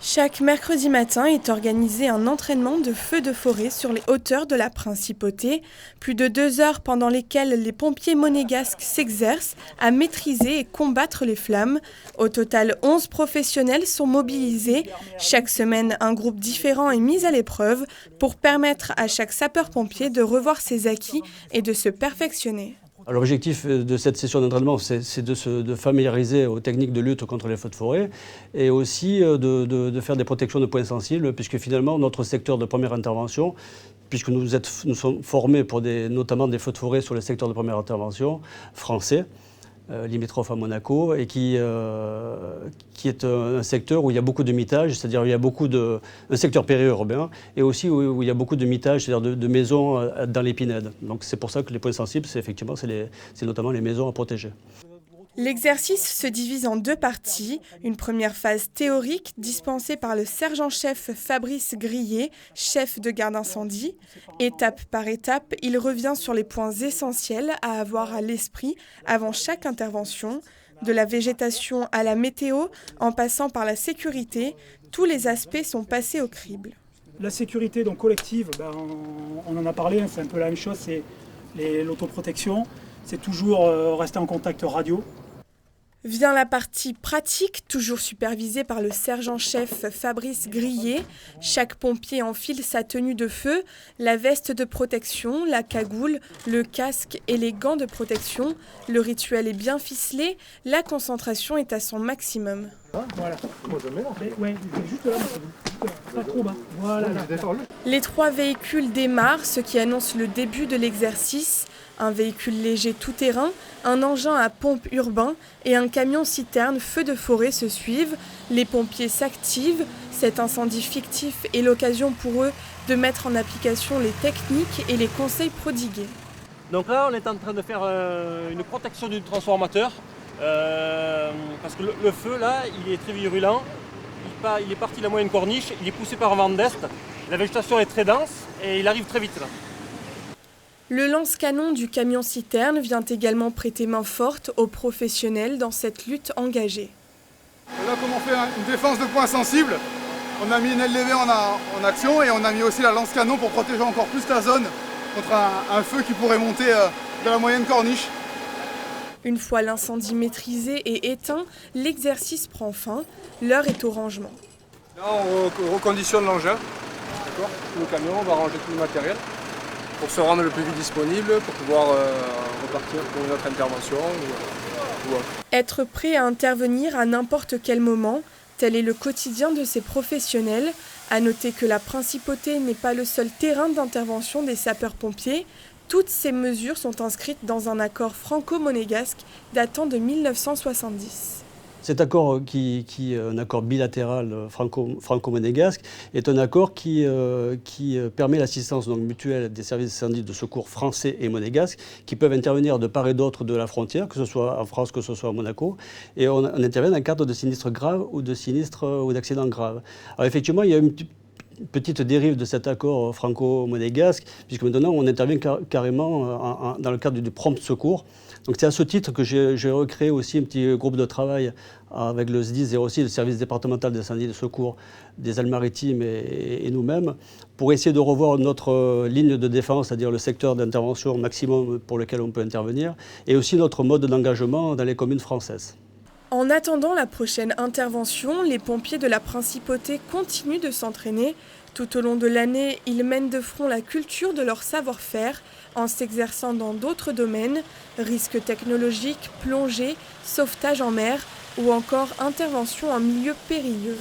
Chaque mercredi matin est organisé un entraînement de feux de forêt sur les hauteurs de la Principauté. Plus de 2 heures pendant lesquelles les pompiers monégasques s'exercent à maîtriser et combattre les flammes. Au total, 11 professionnels sont mobilisés. Chaque semaine, un groupe différent est mis à l'épreuve pour permettre à chaque sapeur-pompier de revoir ses acquis et de se perfectionner. L'objectif de cette session d'entraînement, c'est de familiariser aux techniques de lutte contre les feux de forêt et aussi de faire des protections de points sensibles, puisque finalement notre secteur de première intervention, puisque nous sommes formés pour notamment des feux de forêt sur le secteur de première intervention français, limitrophe à Monaco, et qui est un secteur où il y a beaucoup de mitage, c'est-à-dire il y a un secteur périurbain, et aussi où il y a beaucoup de mitage, c'est-à-dire de maisons dans l'épinède. Donc c'est pour ça que les points sensibles, c'est notamment les maisons à protéger. L'exercice se divise en 2 parties. Une première phase théorique dispensée par le sergent-chef Fabrice Grillet, chef de garde incendie. Étape par étape, il revient sur les points essentiels à avoir à l'esprit avant chaque intervention. De la végétation à la météo, en passant par la sécurité, tous les aspects sont passés au crible. La sécurité donc collective, on en a parlé, c'est un peu la même chose, c'est l'autoprotection, c'est toujours rester en contact radio. Vient la partie pratique, toujours supervisée par le sergent-chef Fabrice Grillet. Chaque pompier enfile sa tenue de feu, la veste de protection, la cagoule, le casque et les gants de protection. Le rituel est bien ficelé, la concentration est à son maximum. Voilà. Juste là, pas trop bas. Voilà. Les 3 véhicules démarrent, ce qui annonce le début de l'exercice. Un véhicule léger tout-terrain, un engin à pompe urbain et un camion-citerne feu de forêt se suivent. Les pompiers s'activent. Cet incendie fictif est l'occasion pour eux de mettre en application les techniques et les conseils prodigués. Donc là, on est en train de faire une protection du transformateur parce que le feu, là, il est très virulent. Il est parti de la moyenne corniche, il est poussé par un vent d'est. La végétation est très dense et il arrive très vite là. Le lance-canon du camion-citerne vient également prêter main forte aux professionnels dans cette lutte engagée. Là, comme on fait une défense de points sensibles, on a mis une LDV en action et on a mis aussi la lance-canon pour protéger encore plus la zone contre un feu qui pourrait monter de la moyenne corniche. Une fois l'incendie maîtrisé et éteint, l'exercice prend fin. L'heure est au rangement. Là, on reconditionne l'engin. Le camion, on va ranger tout le matériel pour se rendre le plus vite disponible, pour pouvoir repartir pour une autre intervention. Être prêt à intervenir à n'importe quel moment, tel est le quotidien de ces professionnels. À noter que la Principauté n'est pas le seul terrain d'intervention des sapeurs-pompiers. Toutes ces mesures sont inscrites dans un accord franco-monégasque datant de 1970. Cet accord, un accord bilatéral franco-monégasque, est un accord qui permet l'assistance mutuelle des services d'incendie de secours français et monégasques qui peuvent intervenir de part et d'autre de la frontière, que ce soit en France, que ce soit à Monaco. Et on intervient dans le cadre de sinistres graves ou d'accidents graves. Alors effectivement, il y a une petite dérive de cet accord franco-monégasque, puisque maintenant on intervient carrément dans le cadre du prompt secours. Donc c'est à ce titre que j'ai recréé aussi un petit groupe de travail avec le SDIS et aussi le service départemental d'incendie et de secours des Alpes-Maritimes et nous-mêmes, pour essayer de revoir notre ligne de défense, c'est-à-dire le secteur d'intervention maximum pour lequel on peut intervenir, et aussi notre mode d'engagement dans les communes françaises. En attendant la prochaine intervention, les pompiers de la Principauté continuent de s'entraîner. Tout au long de l'année, ils mènent de front la culture de leur savoir-faire en s'exerçant dans d'autres domaines, risques technologiques, plongée, sauvetage en mer ou encore intervention en milieu périlleux.